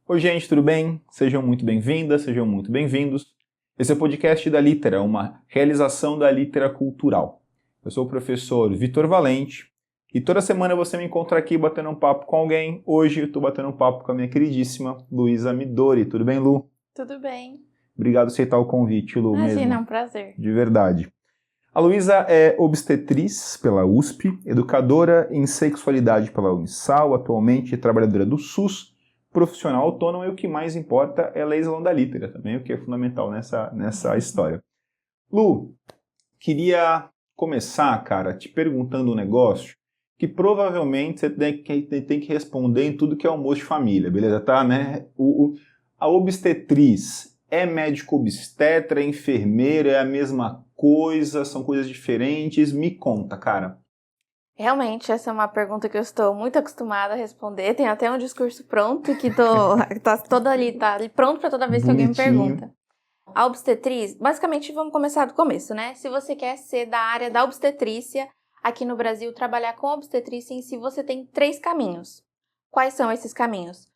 Oi, gente, tudo bem? Sejam muito bem-vindas, sejam muito bem-vindos. Esse é o podcast da Litera, uma realização da Litera Cultural. Eu sou o professor Vitor Valente e toda semana você me encontra aqui batendo um papo com alguém. Hoje eu estou batendo um papo com a minha queridíssima Luísa Midori. Tudo bem, Lu? Tudo bem. Obrigado por aceitar o convite, Lu. Imagina, mesmo. é um prazer. De verdade. A Luísa é obstetriz pela USP, educadora em sexualidade pela Unisal, atualmente trabalhadora do SUS, profissional autônoma e o que mais importa é a legislação da Litera também, o que é fundamental nessa história. Lu, queria começar, cara, te perguntando um negócio que provavelmente você tem que responder em tudo que é almoço de família, beleza? Tá, né? A obstetriz é médico obstetra, é enfermeira, é a mesma coisa, são coisas diferentes? Me conta, cara. Realmente, essa é uma pergunta que eu estou muito acostumada a responder. Tem até um discurso pronto que tá ali pronto para toda vez que alguém me pergunta. A obstetriz, basicamente, vamos começar do começo, né? Se você quer ser da área da obstetrícia, aqui no Brasil, trabalhar com obstetrícia em si, você tem 3 caminhos. Quais são esses caminhos?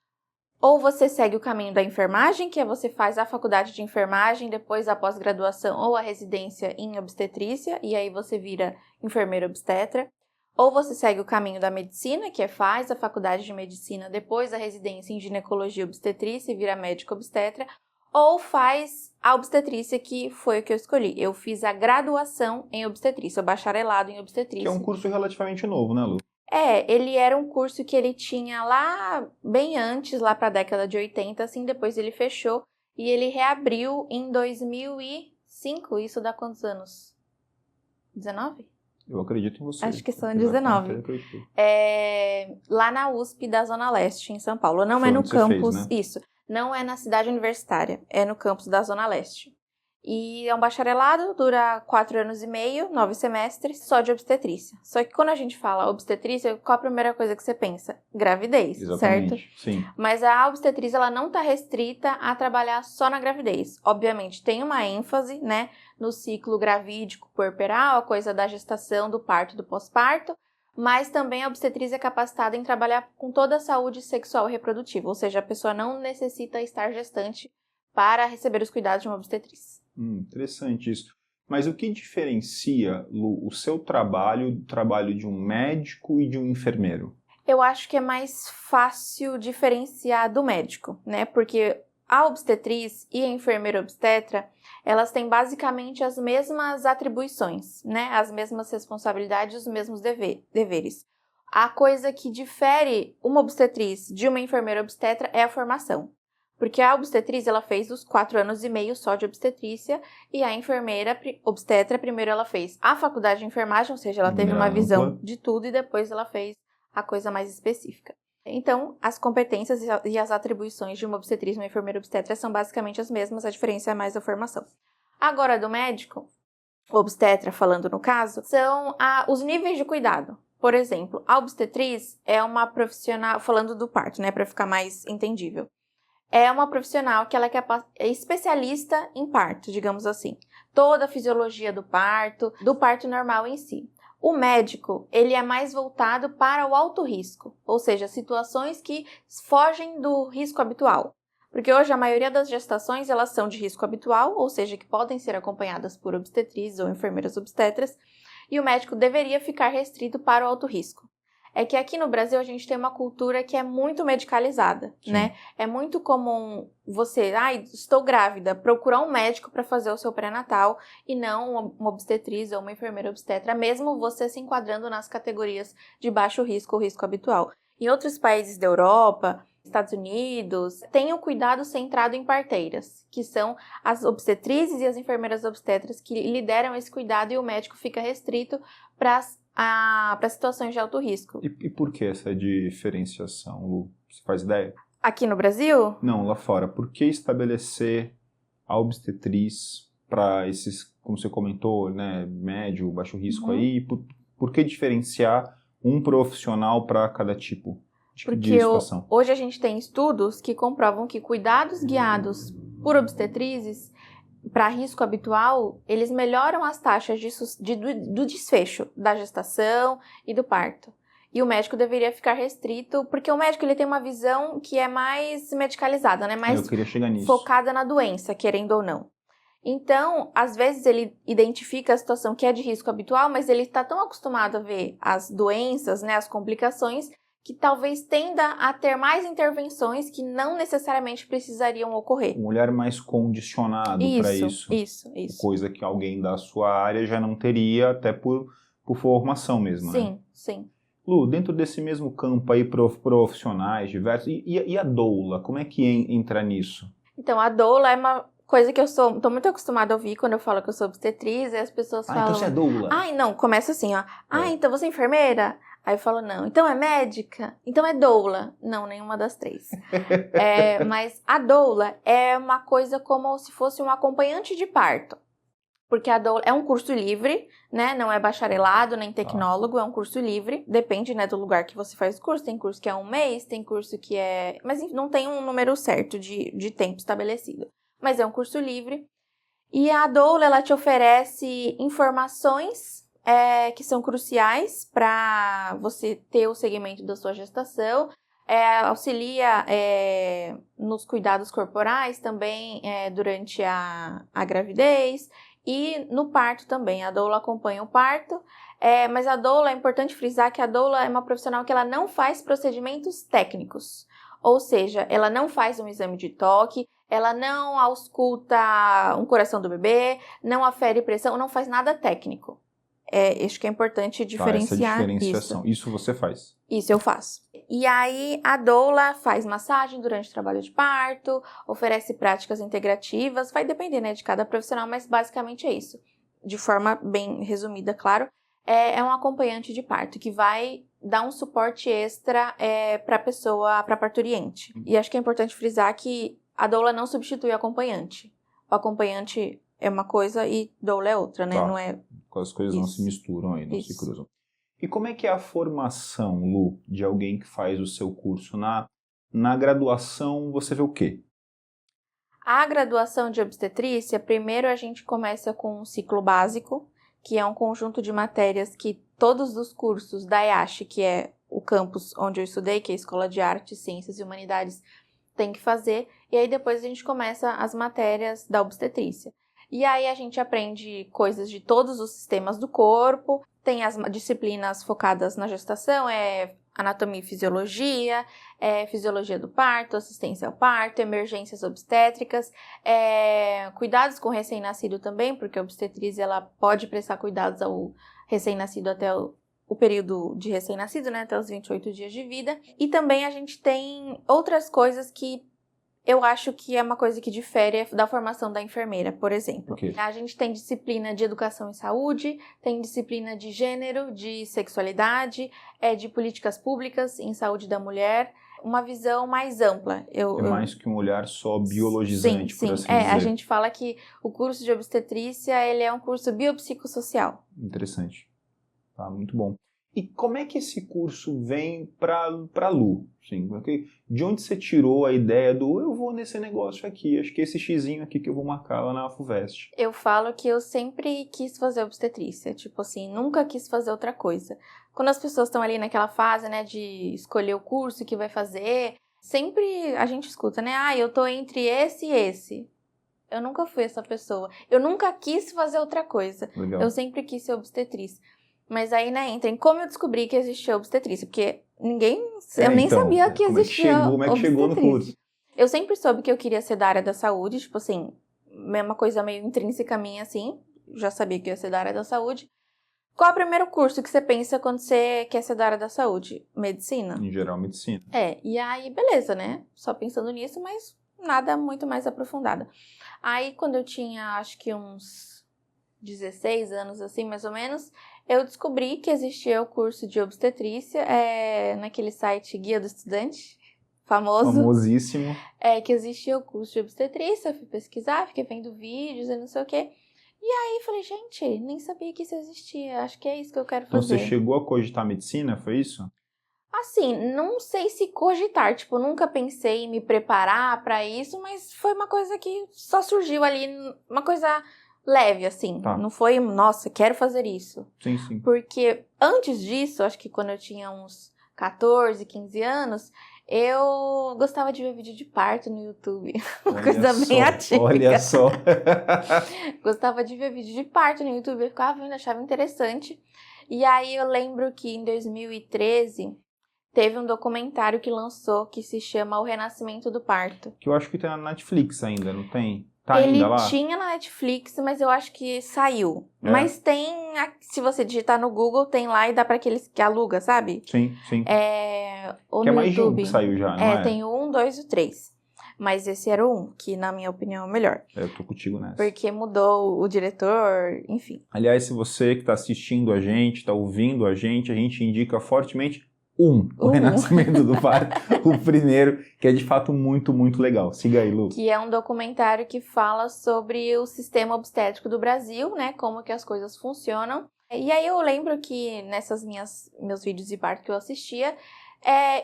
Ou você segue o caminho da enfermagem, que é você faz a faculdade de enfermagem, depois a pós-graduação ou a residência em obstetrícia, e aí você vira enfermeira obstetra. Ou você segue o caminho da medicina, que faz a faculdade de medicina, depois a residência em ginecologia e obstetrícia e vira médico obstetra. Ou faz a obstetrícia, que foi o que eu escolhi. Eu fiz a graduação em obstetrícia, o bacharelado em obstetrícia. Que é um curso relativamente novo, né, Lu? Ele era um curso que ele tinha lá bem antes, lá para a década de 80, assim, depois ele fechou e ele reabriu em 2005, isso dá quantos anos? 19? Eu acredito em você. Acho que são 19. Lá na USP da Zona Leste, em São Paulo. Não é no campus, fez, né? Isso, não é na cidade universitária, é no campus da Zona Leste. E é um bacharelado, dura 4 anos e meio, 9 semestres, só de obstetrícia. Só que quando a gente fala obstetrícia, qual a primeira coisa que você pensa? Gravidez, Exatamente, certo? Sim. Mas a obstetrícia, ela não está restrita a trabalhar só na gravidez. Obviamente, tem uma ênfase, né, no ciclo gravídico puerperal, a coisa da gestação, do parto e do pós-parto, mas também a obstetrícia é capacitada em trabalhar com toda a saúde sexual e reprodutiva, ou seja, a pessoa não necessita estar gestante para receber os cuidados de uma obstetriz. Interessante isso. Mas o que diferencia, Lu, o seu trabalho do trabalho de um médico e de um enfermeiro? Eu acho que é mais fácil diferenciar do médico, né? Porque a obstetriz e a enfermeira obstetra, elas têm basicamente as mesmas atribuições, né? As mesmas responsabilidades, os mesmos deveres. A coisa que difere uma obstetriz de uma enfermeira obstetra é a formação. Porque a obstetriz, ela fez os 4 anos e meio só de obstetrícia, e a enfermeira obstetra, primeiro ela fez a faculdade de enfermagem, ou seja, ela teve uma visão de tudo, e depois ela fez a coisa mais específica. Então, as competências e as atribuições de uma obstetriz e uma enfermeira obstetra são basicamente as mesmas, a diferença é mais a formação. Agora, do médico, obstetra, falando no caso, são os níveis de cuidado. Por exemplo, a obstetriz é uma profissional, falando do parto, né, para ficar mais entendível, é uma profissional que ela é especialista em parto, digamos assim. Toda a fisiologia do parto normal em si. O médico, ele é mais voltado para o alto risco, ou seja, situações que fogem do risco habitual. Porque hoje a maioria das gestações, elas são de risco habitual, ou seja, que podem ser acompanhadas por obstetrizes ou enfermeiras obstetras, e o médico deveria ficar restrito para o alto risco. É que aqui no Brasil a gente tem uma cultura que é muito medicalizada, Sim. né? É muito comum você, estou grávida, procurar um médico para fazer o seu pré-natal e não uma obstetriz ou uma enfermeira obstetra, mesmo você se enquadrando nas categorias de baixo risco ou risco habitual. Em outros países da Europa, Estados Unidos, tem o cuidado centrado em parteiras, que são as obstetrizes e as enfermeiras obstetras que lideram esse cuidado, e o médico fica restrito para situações de alto risco. E por que essa diferenciação, Lu? Você faz ideia? Aqui no Brasil? Não, lá fora. Por que estabelecer a obstetriz para esses, como você comentou, né, médio, baixo risco aí? Por que diferenciar um profissional para cada tipo de situação? Porque hoje a gente tem estudos que comprovam que cuidados guiados por obstetrizes para risco habitual, eles melhoram as taxas do desfecho da gestação e do parto. E o médico deveria ficar restrito, porque o médico ele tem uma visão que é mais medicalizada, né? Mais Eu queria chegar nisso. focada na doença, querendo ou não. Então, às vezes ele identifica a situação que é de risco habitual, mas ele está tão acostumado a ver as doenças, né, as complicações, que talvez tenda a ter mais intervenções que não necessariamente precisariam ocorrer. Um olhar mais condicionado para isso. Isso. Coisa que alguém da sua área já não teria, até por formação mesmo, né? Sim. Lu, dentro desse mesmo campo aí, profissionais diversos, e a doula, como é que entra nisso? Então, a doula é uma coisa que eu tô muito acostumada a ouvir quando eu falo que eu sou obstetriz, e as pessoas falam... então você é doula. Não, começa assim, ó. Então você é enfermeira? Aí eu falo, não. Então é médica? Então é doula? Não, nenhuma das três. Mas a doula é uma coisa como se fosse um acompanhante de parto. Porque a doula é um curso livre, né? Não é bacharelado, nem tecnólogo, é um curso livre. Depende, né, do lugar que você faz o curso. Tem curso que é 1 mês, tem curso que é... Mas não tem um número certo de tempo estabelecido. Mas é um curso livre. E a doula, ela te oferece informações que são cruciais para você ter o segmento da sua gestação. Auxilia nos cuidados corporais também durante a gravidez. E no parto também, a doula acompanha o parto, mas a doula, é importante frisar que a doula é uma profissional que ela não faz procedimentos técnicos, ou seja, ela não faz um exame de toque, ela não ausculta um coração do bebê, não afere pressão, não faz nada técnico. Acho que é importante diferenciar essa diferenciação. Isso você faz? Isso eu faço. E aí a doula faz massagem durante o trabalho de parto, oferece práticas integrativas, vai depender, né, de cada profissional, mas basicamente é isso. De forma bem resumida, claro, é um acompanhante de parto que vai dar um suporte extra para a pessoa, para a parturiente. E acho que é importante frisar que a doula não substitui o acompanhante. O acompanhante é uma coisa e doula é outra, né? Não é... As coisas não se misturam aí, não se cruzam. E como é que é a formação, Lu, de alguém que faz o seu curso? Na graduação, você vê o quê? A graduação de obstetrícia, primeiro a gente começa com um ciclo básico, que é um conjunto de matérias que todos os cursos da EASH, que é o campus onde eu estudei, que é a Escola de Artes, Ciências e Humanidades, tem que fazer. E aí depois a gente começa as matérias da obstetrícia. E aí a gente aprende coisas de todos os sistemas do corpo, tem as disciplinas focadas na gestação, anatomia e fisiologia, fisiologia do parto, assistência ao parto, emergências obstétricas, cuidados com o recém-nascido também, porque a obstetriz ela pode prestar cuidados ao recém-nascido até o período de recém-nascido, né, até os 28 dias de vida. E também a gente tem outras coisas que eu acho que é uma coisa que difere da formação da enfermeira, por exemplo. Okay. A gente tem disciplina de educação em saúde, tem disciplina de gênero, de sexualidade, de políticas públicas em saúde da mulher, uma visão mais ampla. Mais que um olhar só biologizante, por assim dizer. A gente fala que o curso de obstetrícia ele é um curso biopsicossocial. Interessante. Tá, muito bom. E como é que esse curso vem para Lu? Sim, de onde você tirou a ideia do eu vou nesse negócio aqui, acho que esse xizinho aqui que eu vou marcar lá na FUVEST? Eu falo que eu sempre quis fazer obstetrícia, tipo assim, nunca quis fazer outra coisa. Quando as pessoas estão ali naquela fase, né, de escolher o curso que vai fazer, sempre a gente escuta, né, eu tô entre esse e esse. Eu nunca fui essa pessoa. Eu nunca quis fazer outra coisa. Legal. Eu sempre quis ser obstetriz. Mas aí, né, entra em como eu descobri que existia obstetrícia, porque eu nem sabia que existia como é que chegou no curso? Eu sempre soube que eu queria ser da área da saúde, tipo assim, uma coisa meio intrínseca minha, assim, já sabia que eu ia ser da área da saúde. Qual é o primeiro curso que você pensa quando você quer ser da área da saúde? Medicina? Em geral, medicina. E aí, beleza, né, só pensando nisso, mas nada muito mais aprofundado. Aí, quando eu tinha, acho que uns 16 anos, assim, mais ou menos, eu descobri que existia o curso de obstetrícia naquele site Guia do Estudante, famosíssimo. Que existia o curso de obstetrícia, eu fui pesquisar, fiquei vendo vídeos e não sei o quê. E aí falei, gente, nem sabia que isso existia, acho que é isso que eu quero fazer. Então você chegou a cogitar medicina, foi isso? Assim, não sei se cogitar, tipo, nunca pensei em me preparar pra isso, mas foi uma coisa que só surgiu ali, uma coisa leve, assim. Tá. Não foi, nossa, quero fazer isso. Sim, sim. Porque antes disso, acho que quando eu tinha uns 14, 15 anos, eu gostava de ver vídeo de parto no YouTube. Uma coisa bem antiga. Olha só. Gostava de ver vídeo de parto no YouTube, eu ficava vendo, achava interessante. E aí eu lembro que em 2013 teve um documentário que lançou que se chama O Renascimento do Parto. Que eu acho que tem na Netflix ainda, não tem? Tá Ele ainda lá? tinha na Netflix, mas eu acho que saiu. É. Mas tem, se você digitar no Google, tem lá e dá pra aqueles que aluga, sabe? Sim, sim. Ou Que é no mais de um YouTube. que saiu já, não é? Tem o 1, 2 e o 3. Mas esse era o 1, que na minha opinião é o melhor. Eu tô contigo nessa. Porque mudou o diretor, enfim. Aliás, se você que está assistindo a gente, está ouvindo a gente indica fortemente o Renascimento do Parto, o primeiro, que é de fato muito, muito legal. Siga aí, Lu. Que é um documentário que fala sobre o sistema obstétrico do Brasil, né? Como que as coisas funcionam. E aí eu lembro que nessas meus vídeos de parto que eu assistia,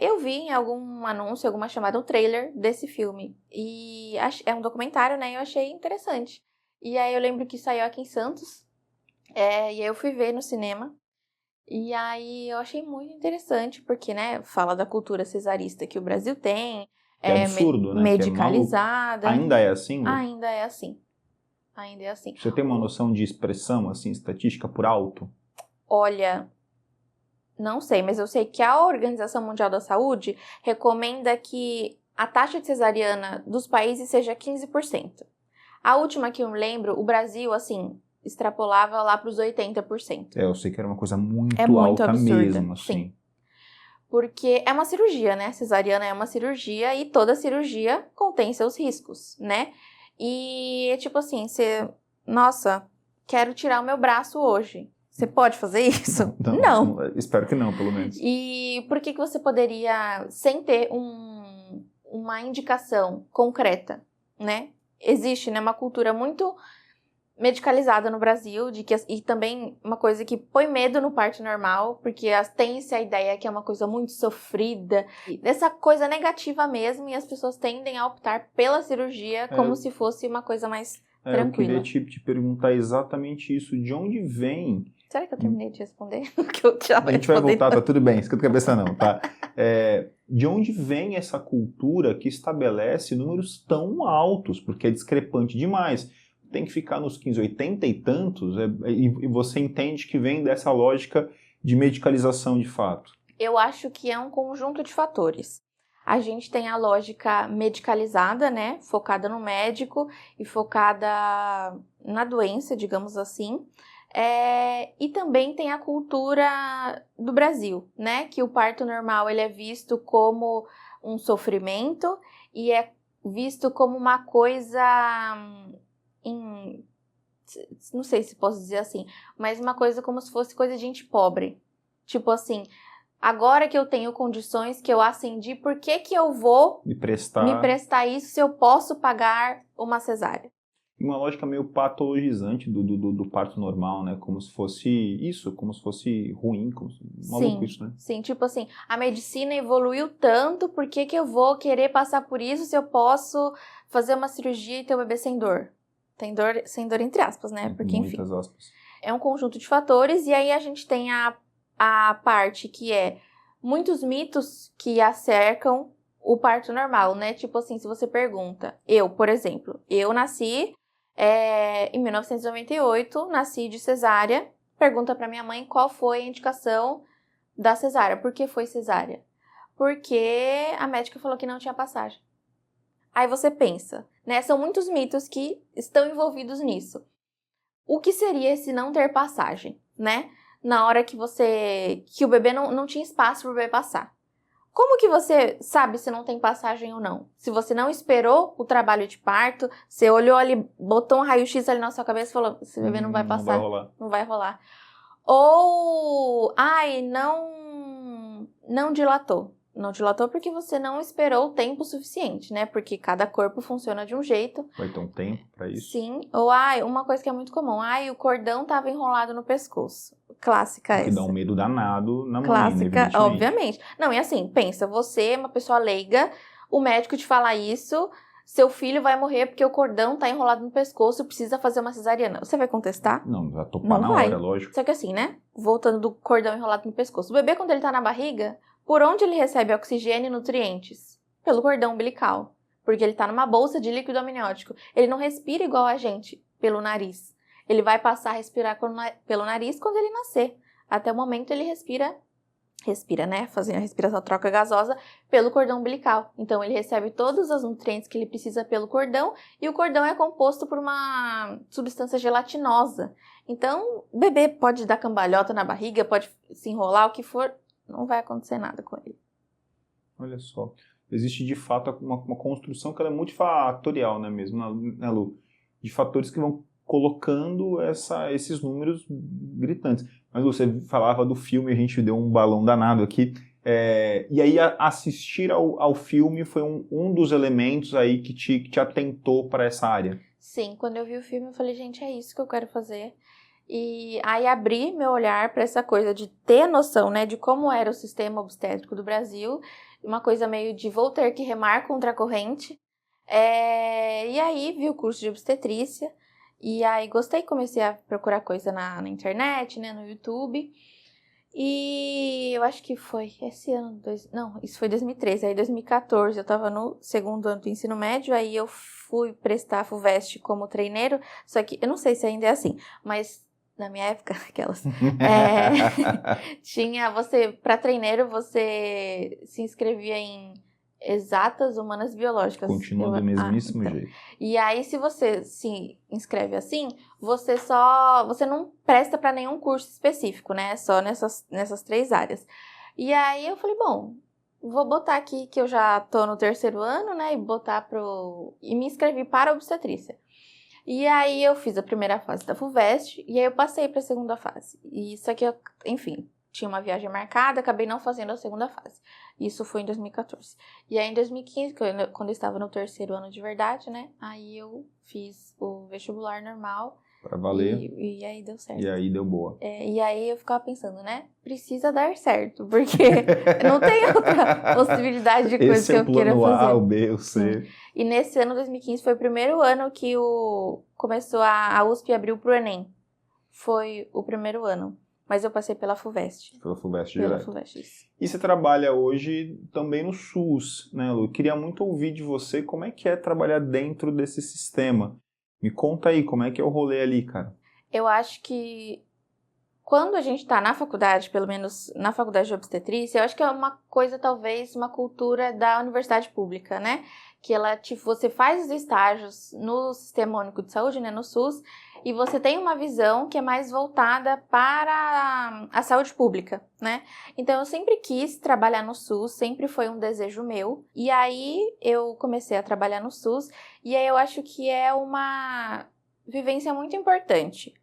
eu vi em algum anúncio, alguma chamada, um trailer desse filme. E é um documentário, né? Eu achei interessante. E aí eu lembro que saiu aqui em Santos. E aí eu fui ver no cinema. E aí eu achei muito interessante, porque, né, fala da cultura cesarista que o Brasil tem. É absurdo, né? Medicalizada. Ainda é assim, Lu? Ainda é assim. Ainda é assim. Você tem uma noção de expressão, assim, estatística por alto? Olha, não sei, mas eu sei que a Organização Mundial da Saúde recomenda que a taxa de cesariana dos países seja 15%. A última que eu me lembro, o Brasil, assim, extrapolava lá para os 80%. Eu sei que era uma coisa muito muito alta absurda, mesmo, assim. Sim. Porque é uma cirurgia, né? Cesariana é uma cirurgia e toda cirurgia contém seus riscos, né? E é tipo assim, nossa, quero tirar o meu braço hoje. Você pode fazer isso? Não. Espero que não, pelo menos. E por que você poderia, sem ter uma indicação concreta, né? Existe, né, uma cultura muito medicalizada no Brasil, e também uma coisa que põe medo no parto normal, porque tem-se a ideia que é uma coisa muito sofrida, dessa coisa negativa mesmo, e as pessoas tendem a optar pela cirurgia como se fosse uma coisa mais tranquila. Eu queria te perguntar exatamente isso, de onde vem... Será que eu terminei de responder? Que eu já a gente vai voltar, tá tudo bem, esquenta a cabeça não, tá? De onde vem essa cultura que estabelece números tão altos, porque é discrepante demais. Tem que ficar nos 15, 80 e tantos, e você entende que vem dessa lógica de medicalização de fato? Eu acho que é um conjunto de fatores. A gente tem a lógica medicalizada, né, focada no médico e focada na doença, digamos assim. E também tem a cultura do Brasil, né, que o parto normal ele é visto como um sofrimento e é visto como uma coisa... não sei se posso dizer assim, mas uma coisa como se fosse coisa de gente pobre. Tipo assim, agora que eu tenho condições que eu ascendi, por que eu vou me prestar isso se eu posso pagar uma cesárea? Uma lógica meio patologizante do parto normal, né? Como se fosse isso, como se fosse ruim, maluco isso, né? Sim, tipo assim, a medicina evoluiu tanto, por que eu vou querer passar por isso se eu posso fazer uma cirurgia e ter o bebê sem dor? Sem dor entre aspas, né? Porque, enfim, muitas aspas. É um conjunto de fatores, e aí a gente tem a parte que é muitos mitos que acercam o parto normal, né? Tipo assim, se você pergunta, por exemplo, eu nasci em 1998, nasci de cesárea, pergunta pra minha mãe qual foi a indicação da cesárea, por que foi cesárea? Porque a médica falou que não tinha passagem. Aí você pensa, né? São muitos mitos que estão envolvidos nisso. O que seria se não ter passagem, né? Na hora que o bebê não tinha espaço para o bebê passar. Como que você sabe se não tem passagem ou não? Se você não esperou o trabalho de parto, você olhou ali, botou um raio-x ali na sua cabeça e falou, esse bebê não vai passar. Não vai rolar. Não vai rolar. Ou, não dilatou. Não dilatou porque você não esperou o tempo suficiente, né? Porque cada corpo funciona de um jeito. Vai ter um tempo pra isso? Sim. Ou, uma coisa que é muito comum. O cordão tava enrolado no pescoço. Clássica essa. Que dá um medo danado na mãe, clássica, obviamente. Não, e assim, pensa, você, uma pessoa leiga, o médico te fala isso, seu filho vai morrer porque o cordão tá enrolado no pescoço e precisa fazer uma cesariana. Você vai contestar? Não, vai topar Não na vai. hora, lógico. Só que assim, né? Voltando do cordão enrolado no pescoço. O bebê, quando ele tá na barriga, por onde ele recebe oxigênio e nutrientes? Pelo cordão umbilical. Porque ele tá numa bolsa de líquido amniótico. Ele não respira igual a gente, pelo nariz. Ele vai passar a respirar pelo nariz quando ele nascer. Até o momento ele respira, né? Fazendo a respiração troca gasosa pelo cordão umbilical. Então ele recebe todos os nutrientes que ele precisa pelo cordão e o cordão é composto por uma substância gelatinosa. Então o bebê pode dar cambalhota na barriga, pode se enrolar, o que for, não vai acontecer nada com ele. Olha só. Existe de fato uma construção que ela é multifatorial, né, mesmo, né, Lu? De fatores que vão colocando esses números gritantes. Mas você falava do filme, a gente deu um balão danado aqui, e aí assistir ao filme foi um dos elementos aí que te atentou para essa área. Sim, quando eu vi o filme eu falei, gente, é isso que eu quero fazer. E aí abri meu olhar para essa coisa de ter noção, né, de como era o sistema obstétrico do Brasil, uma coisa meio de vou ter que remar contra a corrente. E aí vi o curso de obstetrícia, e aí gostei, comecei a procurar coisa na internet, né, no YouTube. E eu acho que foi esse ano, isso foi 2013, aí 2014 eu tava no segundo ano do ensino médio, aí eu fui prestar a FUVEST como treineiro, só que eu não sei se ainda é assim, mas na minha época, aquelas, para treineiro você se inscrevia em exatas, humanas, biológicas. Continua do mesmíssimo jeito. E aí, se você se inscreve assim, você não presta para nenhum curso específico, né? Só nessas 3 áreas. E aí eu falei, bom, vou botar aqui que eu já tô no 3º ano, né? E me inscrevi para a obstetrícia. E aí eu fiz a primeira fase da FUVEST e aí eu passei para a segunda fase. E isso aqui, enfim, tinha uma viagem marcada, acabei não fazendo a segunda fase. Isso foi em 2014. E aí em 2015, quando eu estava no 3º ano de verdade, né? Aí eu fiz o vestibular normal. Pra valer. E aí deu certo. E aí deu boa. E aí eu ficava pensando, né? Precisa dar certo, porque não tem outra possibilidade de coisa que eu queira fazer. Esse é o plano A, o B, o C. Sim. E nesse ano, 2015, foi o primeiro ano que começou a USP abriu pro Enem. Foi o primeiro ano. Mas eu passei pela FUVEST. Pela FUVEST direto. Pela FUVEST, isso. E você trabalha hoje também no SUS, né, Lu? Queria muito ouvir de você como é que é trabalhar dentro desse sistema. Me conta aí, como é que é o rolê ali, cara? Eu acho que quando a gente tá na faculdade, pelo menos na faculdade de obstetrícia, eu acho que é uma coisa, talvez, uma cultura da universidade pública, né? Que você faz os estágios no Sistema Único de Saúde, né, no SUS, e você tem uma visão que é mais voltada para a saúde pública, né? Então, eu sempre quis trabalhar no SUS, sempre foi um desejo meu. E aí, eu comecei a trabalhar no SUS, e aí eu acho que é uma vivência muito importante.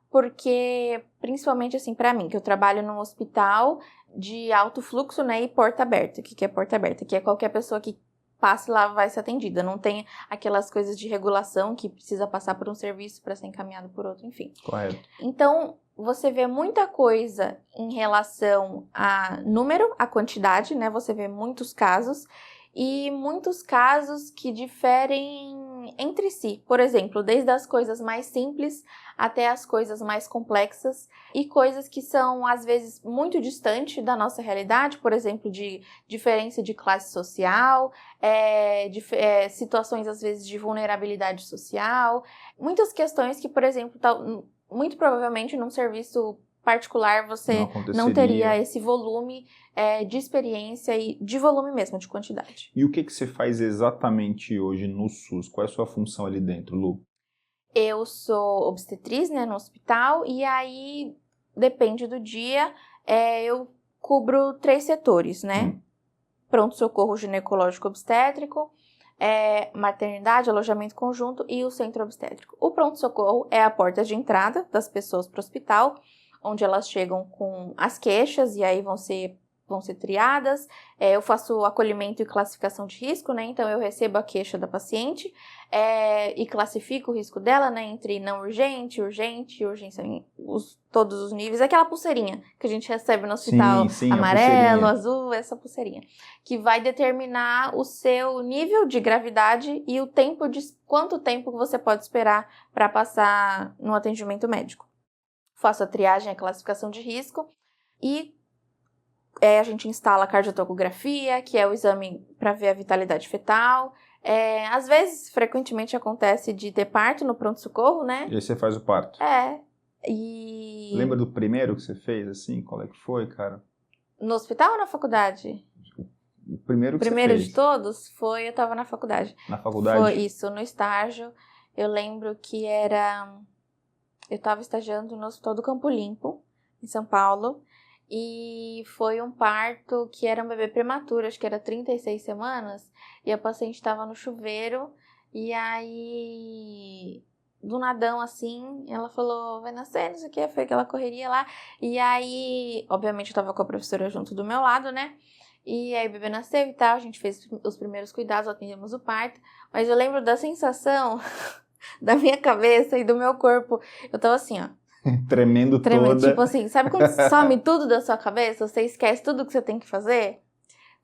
Porque, principalmente assim, para mim, que eu trabalho num hospital de alto fluxo, né, e porta aberta. O que é porta aberta? Que é qualquer pessoa que passe lá vai ser atendida. Não tem aquelas coisas de regulação que precisa passar por um serviço para ser encaminhado por outro, enfim. Correto. Então, você vê muita coisa em relação a número, a quantidade, né? Você vê muitos casos e muitos casos que diferem entre si. Por exemplo, desde as coisas mais simples até as coisas mais complexas e coisas que são, às vezes, muito distantes da nossa realidade, por exemplo, de diferença de classe social, situações, às vezes, de vulnerabilidade social, muitas questões que, por exemplo, muito provavelmente num serviço particular você não teria esse volume de experiência e de volume mesmo, de quantidade. E o que você faz exatamente hoje no SUS? Qual é a sua função ali dentro, Lu? Eu sou obstetriz, né, no hospital, e aí, depende do dia, eu cubro 3 setores, né? Pronto-socorro ginecológico obstétrico, maternidade, alojamento conjunto e o centro obstétrico. O pronto-socorro é a porta de entrada das pessoas para o hospital, onde elas chegam com as queixas e aí vão ser vão ser triadas, eu faço acolhimento e classificação de risco, né? Então eu recebo a queixa da paciente e classifico o risco dela, né? Entre não urgente, urgente, urgência em todos os níveis. Aquela pulseirinha que a gente recebe no hospital, sim, amarelo, azul, essa pulseirinha. Que vai determinar o seu nível de gravidade e o tempo quanto tempo você pode esperar para passar no atendimento médico. Faço a triagem, a classificação de risco e a gente instala a cardiotocografia, que é o exame para ver a vitalidade fetal. Às vezes, frequentemente acontece de ter parto no pronto-socorro, né? E aí você faz o parto. E... Lembra do primeiro que você fez, assim? Qual é que foi, cara? No hospital ou na faculdade? O primeiro que você fez. Primeiro de todos eu tava na faculdade. Na faculdade? Foi isso, no estágio. Eu lembro que eu tava estagiando no Hospital do Campo Limpo, em São Paulo. E foi um parto que era um bebê prematuro, acho que era 36 semanas, e a paciente estava no chuveiro, e aí, do nadão assim, ela falou, vai nascer, não sei o que, foi aquela correria lá, e aí, obviamente eu tava com a professora junto do meu lado, né, e aí o bebê nasceu e tal, a gente fez os primeiros cuidados, atendemos o parto, mas eu lembro da sensação da minha cabeça e do meu corpo, eu tava assim, ó, Tremendo toda. Tipo assim, sabe quando some tudo da sua cabeça? Você esquece tudo que você tem que fazer?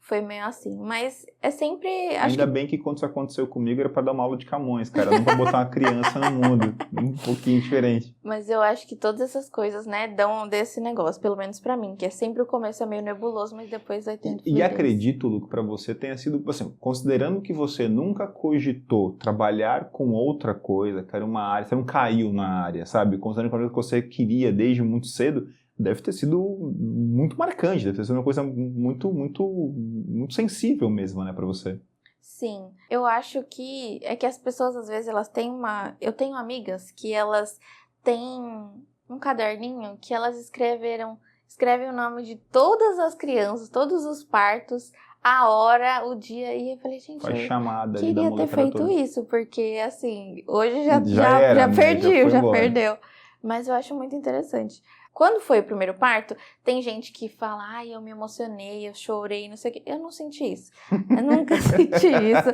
Foi meio assim, mas é sempre... Ainda bem que quando isso aconteceu comigo era pra dar uma aula de Camões, cara, não pra botar uma criança no mundo, um pouquinho diferente. Mas eu acho que todas essas coisas, né, dão desse negócio, pelo menos pra mim, que é sempre o começo é meio nebuloso, mas depois vai tendo fluidez. E acredito, Luco, pra você tenha sido, assim, considerando que você nunca cogitou trabalhar com outra coisa, que era uma área, você não caiu na área, sabe? Considerando que você queria desde muito cedo, deve ter sido muito marcante, deve ter sido uma coisa muito, muito, muito sensível mesmo, né, pra você. Sim, eu acho que as pessoas às vezes elas têm eu tenho amigas que elas têm um caderninho que elas escrevem o nome de todas as crianças, todos os partos, a hora, o dia, e eu falei, gente, Faz chamada eu ali da queria ter feito toda. isso, porque assim, hoje já Né? perdi, já embora. perdeu, mas eu acho muito interessante. Quando foi o primeiro parto, tem gente que fala, ai, eu me emocionei, eu chorei, não sei o quê. Eu não senti isso. Eu nunca senti isso.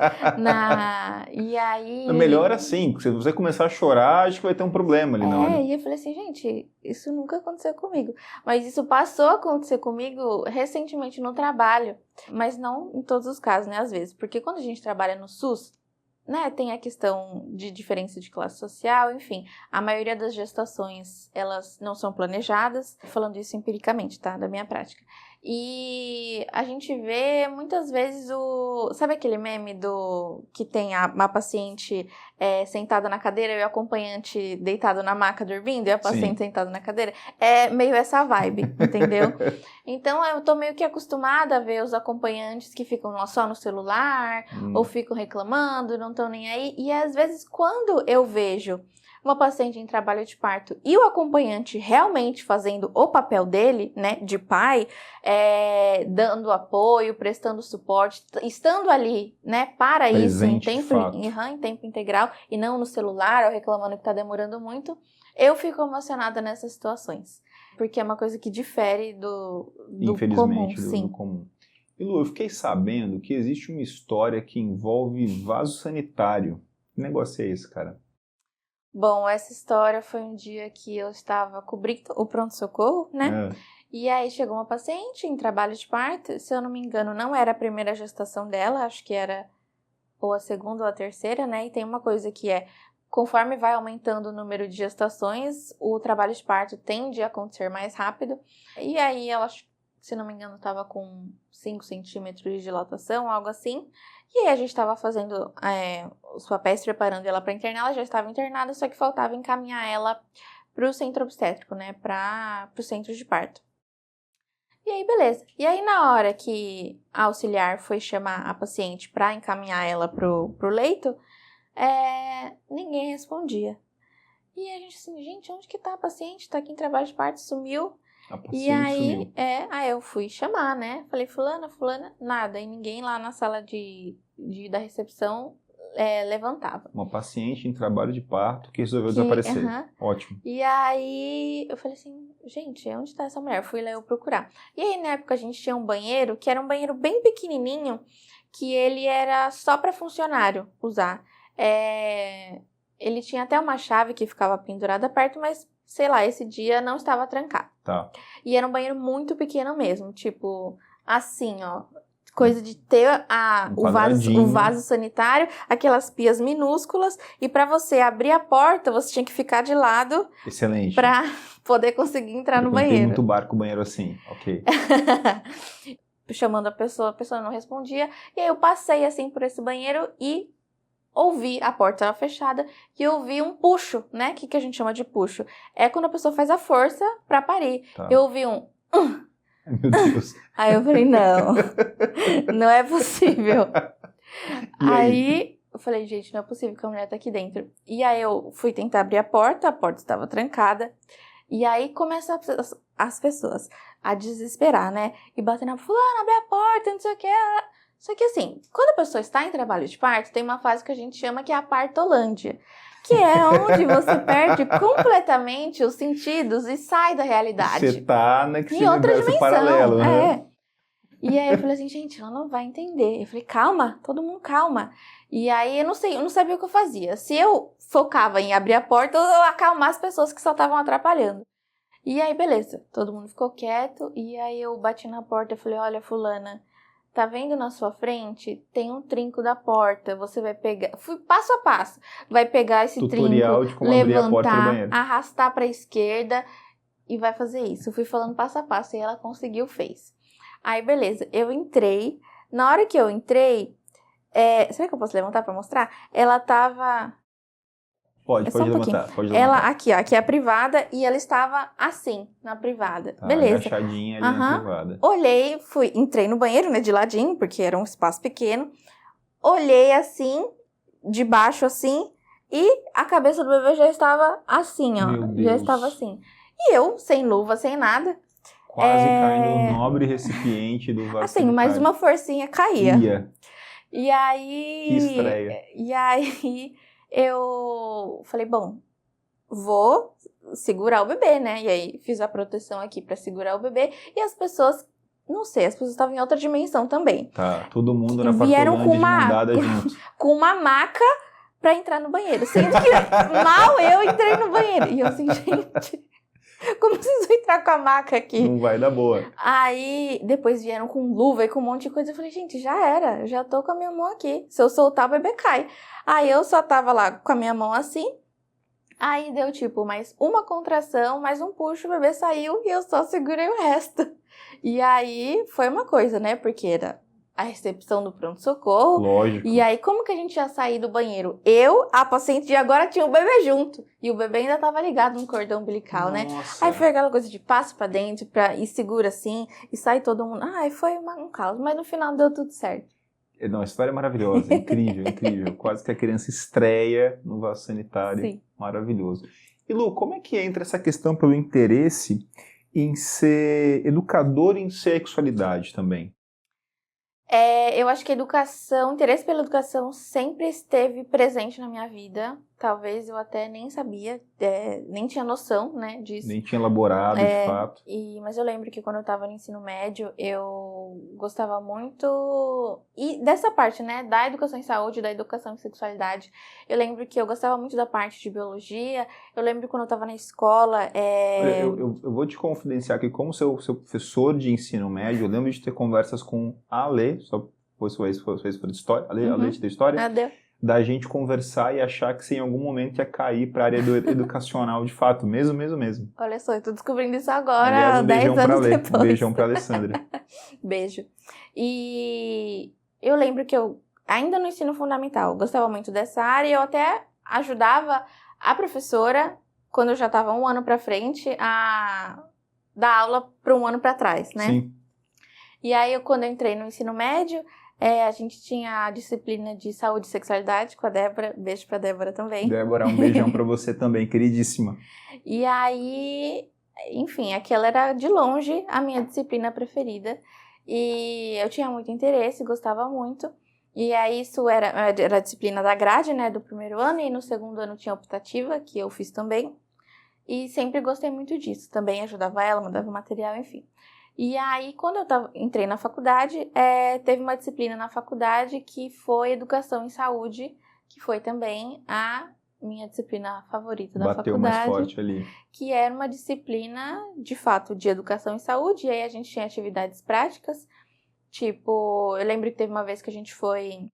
E aí... É melhor assim, se você começar a chorar, acho que vai ter um problema ali na hora. E eu falei assim, gente, isso nunca aconteceu comigo. Mas isso passou a acontecer comigo recentemente no trabalho. Mas não em todos os casos, né, às vezes. Porque quando a gente trabalha no SUS, né, tem a questão de diferença de classe social, enfim, a maioria das gestações, elas não são planejadas, falando isso empiricamente, tá, da minha prática. E a gente vê muitas vezes sabe aquele meme que tem uma paciente sentada na cadeira e o acompanhante deitado na maca dormindo e a paciente sentada na cadeira? É meio essa vibe, entendeu? Então eu tô meio que acostumada a ver os acompanhantes que ficam só no celular ou ficam reclamando, não estão nem aí. E às vezes quando eu vejo uma paciente em trabalho de parto e o acompanhante realmente fazendo o papel dele, né, de pai, dando apoio, prestando suporte, estando ali, né, para presente, isso, em tempo integral e não no celular ou reclamando que está demorando muito, eu fico emocionada nessas situações, porque é uma coisa que difere do comum, sim. Do comum. E Lu, eu fiquei sabendo que existe uma história que envolve vaso sanitário. Que negócio é esse, cara? Bom, essa história foi um dia que eu estava cobrindo o pronto-socorro, né? E aí chegou uma paciente em trabalho de parto, se eu não me engano, não era a primeira gestação dela, acho que era ou a segunda ou a terceira, né? E tem uma coisa que conforme vai aumentando o número de gestações, o trabalho de parto tende a acontecer mais rápido. E aí ela, se não me engano, estava com 5 centímetros de dilatação, algo assim. E aí a gente estava fazendo os papéis, preparando ela para internar, ela já estava internada, só que faltava encaminhar ela para o centro obstétrico, né, para o centro de parto. E aí, beleza. E aí, na hora que a auxiliar foi chamar a paciente para encaminhar ela pro leito, ninguém respondia. E a gente assim, gente, onde que tá a paciente? Tá aqui em trabalho de parto, sumiu. E aí, aí eu fui chamar, né? Falei, fulana, nada. E ninguém lá na sala da recepção levantava. Uma paciente em trabalho de parto que resolveu desaparecer. Ótimo. E aí eu falei assim, gente, onde tá essa mulher? Fui lá eu procurar. E aí na época a gente tinha um banheiro, que era um banheiro bem pequenininho, que ele era só para funcionário usar. Ele tinha até uma chave que ficava pendurada perto, mas sei lá, esse dia não estava trancado. Tá. E era um banheiro muito pequeno mesmo, tipo, assim, ó. Coisa de ter o vaso sanitário, aquelas pias minúsculas, e para você abrir a porta, você tinha que ficar de lado. Excelente. Para poder conseguir entrar no banheiro. Tem muito barco banheiro assim, ok. Chamando a pessoa não respondia. E aí eu passei assim por esse banheiro e ouvi, a porta estava fechada, e eu ouvi um puxo, né? O que a gente chama de puxo? É quando a pessoa faz a força para parir. Tá. Eu ouvi um... Meu Deus. Aí eu falei, não é possível. Aí eu falei, gente, não é possível que a mulher tá aqui dentro. E aí eu fui tentar abrir a porta estava trancada. E aí começam as pessoas a desesperar, né? E batendo na fulana, abre a porta, não sei o que. Só que assim, quando a pessoa está em trabalho de parto, tem uma fase que a gente chama que é a partolândia. Que é onde você perde completamente os sentidos e sai da realidade. Você tá naquele outra universo dimensão, paralelo, né? E aí eu falei assim, gente, ela não vai entender. Eu falei, calma, todo mundo calma. E aí eu não sabia o que eu fazia. Se eu focava em abrir a porta, eu acalmar as pessoas que só estavam atrapalhando. E aí, beleza, todo mundo ficou quieto. E aí eu bati na porta e falei, olha, fulana, tá vendo na sua frente? Tem um trinco da porta. Você vai pegar... Fui passo a passo. Vai pegar esse Tutorial trinco, de como abrir a porta do levantar, banheiro. arrastar pra esquerda e vai fazer isso. Eu fui falando passo a passo e ela conseguiu, fez. Aí, beleza, eu entrei. Na hora que eu entrei... será que eu posso levantar pra mostrar? Ela tava... Pode levantar. Ela, aqui, ó, aqui é a privada e ela estava assim, na privada. Tá, beleza. agachadinha ali na privada. Olhei, entrei no banheiro, né, de ladinho, porque era um espaço pequeno. Olhei assim, de baixo assim, e a cabeça do bebê já estava assim, ó. Meu Deus. Já estava assim. E eu, sem luva, sem nada. Quase caindo no nobre recipiente do vaso assim, mais uma forcinha caía. Ia. E aí... Que estreia. E aí... Eu falei, bom, vou segurar o bebê, né? E aí fiz a proteção aqui pra segurar o bebê. E as pessoas, não sei, as pessoas estavam em outra dimensão também. Tá, todo mundo na vieram partolândia de mão dada junto. Com uma maca pra entrar no banheiro. Sendo que mal eu entrei no banheiro. E eu assim, gente, como vocês vão entrar com a maca aqui? Não vai dar boa. Aí, depois vieram com luva e com um monte de coisa. Eu falei, gente, já era. Eu já tô com a minha mão aqui. Se eu soltar, o bebê cai. Aí, eu só tava lá com a minha mão assim. Aí, deu tipo, mais uma contração, mais um puxo, o bebê saiu e eu só segurei o resto. E aí, foi uma coisa, né? Porque era a recepção do pronto-socorro. Lógico. E aí, como que a gente ia sair do banheiro? Eu, a paciente, e agora tinha o bebê junto. E o bebê ainda tava ligado no cordão umbilical, né? Aí foi aquela coisa de passo pra dentro, e segura assim, e sai todo mundo. Ai, foi um caos, mas no final deu tudo certo. Não, a história é maravilhosa, incrível, incrível. Quase que a criança estreia no vaso sanitário. Sim. Maravilhoso. E Lu, como é que entra essa questão pelo interesse em ser educador em sexualidade também? Eu acho que o interesse pela educação sempre esteve presente na minha vida. Talvez eu até nem sabia, nem tinha noção, né, disso. Nem tinha elaborado, de fato. Mas eu lembro que quando eu estava no ensino médio, eu gostava muito... E dessa parte, né, da educação em saúde, da educação em sexualidade. Eu lembro que eu gostava muito da parte de biologia. Eu lembro quando eu estava na escola... Eu vou te confidenciar que como seu professor de ensino médio, eu lembro de ter conversas com a Ale, só foi de história, a Leite da história, da gente conversar e achar que você em algum momento ia cair para a área educacional de fato, mesmo. Olha só, eu tô descobrindo isso agora, aliás, 10 anos depois. Um beijão pra Alessandra. Beijo. E eu lembro que eu, ainda no ensino fundamental, gostava muito dessa área e eu até ajudava a professora, quando eu já estava um ano para frente, a dar aula para um ano para trás, né? Sim. E aí, quando eu entrei no ensino médio, a gente tinha a disciplina de saúde e sexualidade com a Débora. Beijo pra Débora também. Débora, um beijão pra você também, queridíssima. E aí, enfim, aquela era de longe a minha disciplina preferida. E eu tinha muito interesse, gostava muito. E aí isso era a disciplina da grade, né, do primeiro ano, e no segundo ano tinha optativa, que eu fiz também. E sempre gostei muito disso. Também ajudava ela, mandava material, enfim. E aí, quando entrei na faculdade, teve uma disciplina na faculdade que foi Educação em Saúde, que foi também a minha disciplina favorita da Bateu faculdade. mais forte ali. Que era uma disciplina, de fato, de Educação em Saúde. E aí a gente tinha atividades práticas. Tipo, eu lembro que teve uma vez que a gente foi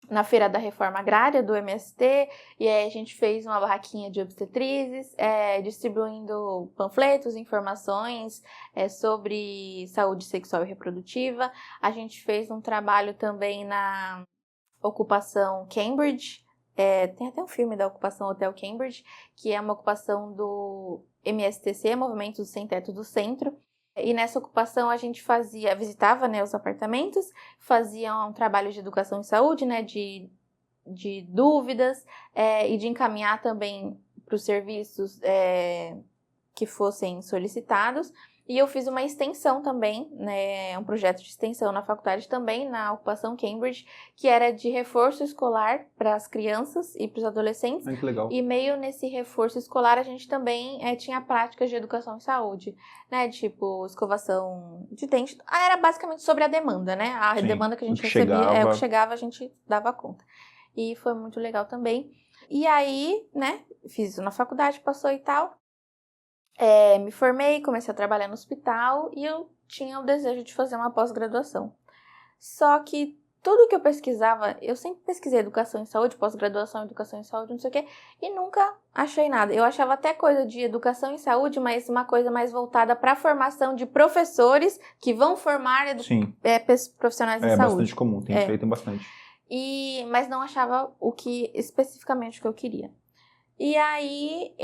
na Feira da Reforma Agrária do MST, e aí a gente fez uma barraquinha de obstetrizes, distribuindo panfletos, informações sobre saúde sexual e reprodutiva. A gente fez um trabalho também na ocupação Cambridge, tem até um filme da ocupação Hotel Cambridge, que é uma ocupação do MSTC, Movimento do Sem Teto do Centro. E nessa ocupação a gente visitava, né, os apartamentos, fazia um trabalho de educação em saúde, né, de dúvidas, e de encaminhar também para os serviços que fossem solicitados. E eu fiz uma extensão também, né, um projeto de extensão na faculdade também, na ocupação Cambridge, que era de reforço escolar para as crianças e para os adolescentes. Que legal. E meio nesse reforço escolar a gente também tinha práticas de educação em saúde, né, tipo escovação de dente. Era basicamente sobre a demanda, né, a Sim, demanda que a gente o que recebia, chegava. o que chegava a gente dava conta. E foi muito legal também. E aí, né, fiz isso na faculdade, passou e tal. Me formei, comecei a trabalhar no hospital e eu tinha o desejo de fazer uma pós-graduação. Só que tudo que eu pesquisava, eu sempre pesquisei educação em saúde, pós-graduação, educação em saúde, não sei o quê, e nunca achei nada. Eu achava até coisa de educação em saúde, mas uma coisa mais voltada para a formação de professores que vão formar profissionais de saúde. É bastante comum, tem feito bastante. Mas não achava especificamente o que eu queria. E aí,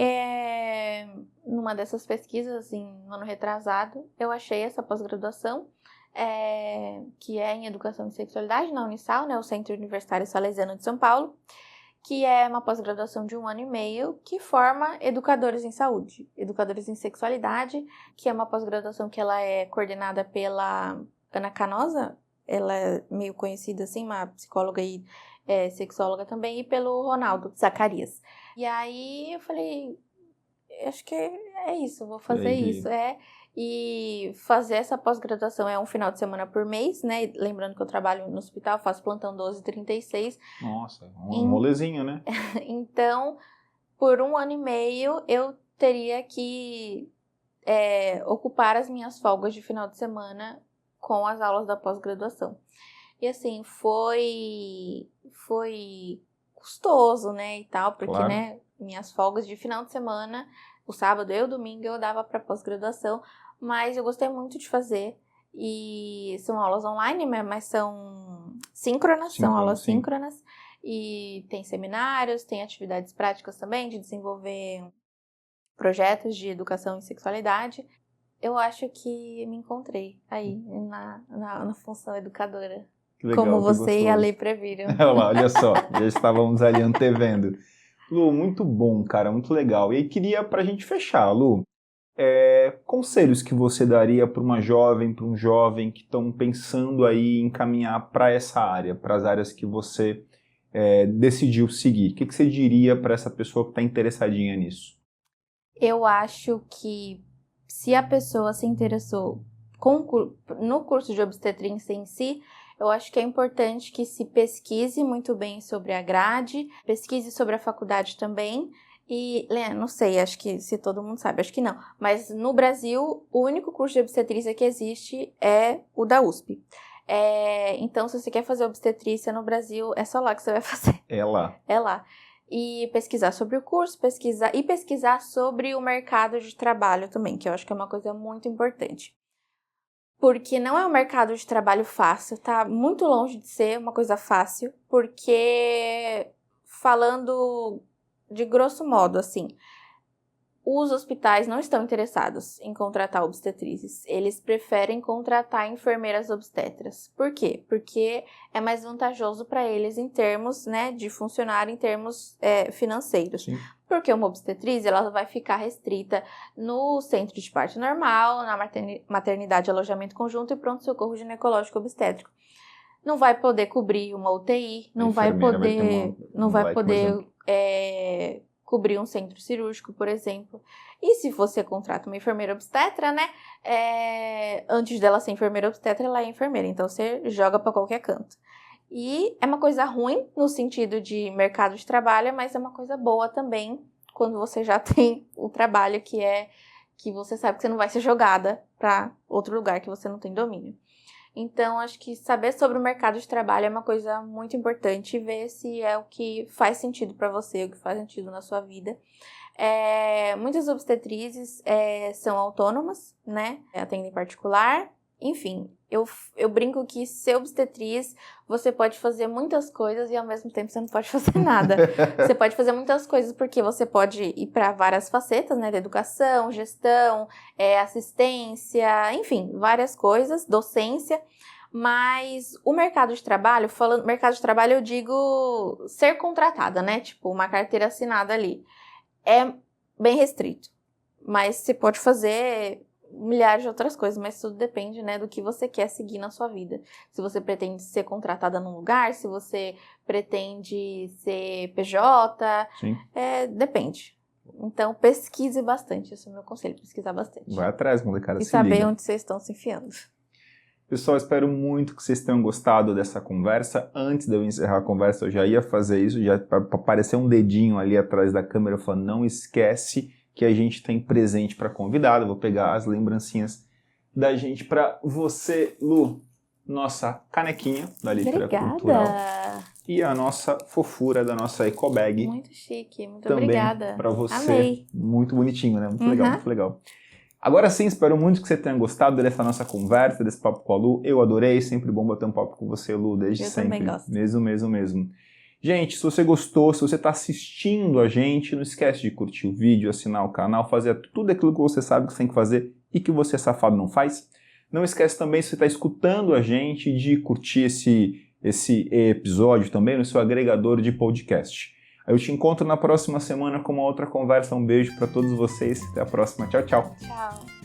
numa dessas pesquisas, no ano retrasado, eu achei essa pós-graduação, que é em Educação e Sexualidade, na Unisal, né, o Centro Universitário Salesiano de São Paulo, que é uma pós-graduação de 1 ano e meio, que forma educadores em saúde, educadores em sexualidade, que é uma pós-graduação que ela é coordenada pela Ana Canosa, ela é meio conhecida assim, uma psicóloga e sexóloga também, e pelo Ronaldo Zacarias. E aí eu falei, acho que é isso, vou fazer isso. E fazer essa pós-graduação é um final de semana por mês, né? Lembrando que eu trabalho no hospital, faço plantão 12h36. Nossa, um rolezinho, né? Então, por 1 ano e meio, eu teria que ocupar as minhas folgas de final de semana com as aulas da pós-graduação. E assim, foi custoso, né, e tal, porque, claro, né, minhas folgas de final de semana, o sábado e o domingo eu dava para pós-graduação, mas eu gostei muito de fazer. E são aulas online, mas são síncronas, são aulas síncronas. E tem seminários, tem atividades práticas também, de desenvolver projetos de educação e sexualidade. Eu acho que me encontrei aí na função educadora. Legal, como você e a Lei previram. Olha só, já estávamos ali antevendo. Lu, muito bom, cara, muito legal. E aí queria, pra gente fechar, Lu, conselhos que você daria para uma jovem, para um jovem que estão pensando aí em caminhar para essa área, para as áreas que você decidiu seguir. O que você diria para essa pessoa que está interessadinha nisso? Eu acho que se a pessoa se interessou no curso de obstetrícia em si, eu acho que é importante que se pesquise muito bem sobre a grade, pesquise sobre a faculdade também. E, não sei, acho que se todo mundo sabe, acho que não. Mas no Brasil, o único curso de obstetrícia que existe é o da USP. Então, se você quer fazer obstetrícia no Brasil, é só lá que você vai fazer. É lá. É lá. E pesquisar sobre o curso, pesquisar sobre o mercado de trabalho também, que eu acho que é uma coisa muito importante. Porque não é um mercado de trabalho fácil, tá muito longe de ser uma coisa fácil, porque, falando de grosso modo, assim, os hospitais não estão interessados em contratar obstetrizes. Eles preferem contratar enfermeiras obstetras. Por quê? Porque é mais vantajoso para eles em termos, né, de funcionar em termos financeiros. Sim. Porque uma obstetriz, ela vai ficar restrita no centro de parto normal, na maternidade, alojamento conjunto e pronto-socorro ginecológico obstétrico. não vai poder cobrir uma UTI, não vai poder cobrir um centro cirúrgico, por exemplo. E se você contrata uma enfermeira obstetra, né? Antes dela ser enfermeira obstetra, ela é enfermeira. Então, você joga para qualquer canto. E é uma coisa ruim no sentido de mercado de trabalho, mas é uma coisa boa também quando você já tem o trabalho que você sabe que você não vai ser jogada para outro lugar que você não tem domínio. Então, acho que saber sobre o mercado de trabalho é uma coisa muito importante e ver se é o que faz sentido para você, o que faz sentido na sua vida. Muitas obstetrizes são autônomas, né? Atendem particular. Enfim, eu brinco que ser obstetriz, você pode fazer muitas coisas e ao mesmo tempo você não pode fazer nada. Você pode fazer muitas coisas porque você pode ir para várias facetas, né? De educação, gestão, assistência, enfim, várias coisas, docência. Mas o mercado de trabalho, falando mercado de trabalho, eu digo ser contratada, né? Tipo, uma carteira assinada ali. É bem restrito, mas você pode fazer milhares de outras coisas, mas tudo depende, né, do que você quer seguir na sua vida. Se você pretende ser contratada num lugar, se você pretende ser PJ, Sim. Depende. Então, pesquise bastante, esse é o meu conselho, pesquisar bastante. Vai atrás, molecada, e se saber liga. onde vocês estão se enfiando. Pessoal, espero muito que vocês tenham gostado dessa conversa. Antes de eu encerrar a conversa, eu já ia fazer isso, já para aparecer um dedinho ali atrás da câmera, eu falo, não esquece que a gente tem presente para convidado. Eu vou pegar as lembrancinhas da gente para você, Lu. Nossa canequinha da Litera Cultural. E a nossa fofura da nossa ecobag. Muito chique, muito também obrigada. Para você. Amei. Muito bonitinho, né? Muito legal, muito legal. Agora sim, espero muito que você tenha gostado dessa nossa conversa, desse papo com a Lu. Eu adorei, sempre bom bater um papo com você, Lu, desde sempre. Eu também gosto. Mesmo. Gente, se você gostou, se você está assistindo a gente, não esquece de curtir o vídeo, assinar o canal, fazer tudo aquilo que você sabe que você tem que fazer e que você safado não faz. Não esquece também, se você está escutando a gente, de curtir esse episódio também no seu agregador de podcast. Eu te encontro na próxima semana com uma outra conversa. Um beijo para todos vocês. Até a próxima. Tchau, tchau. Tchau.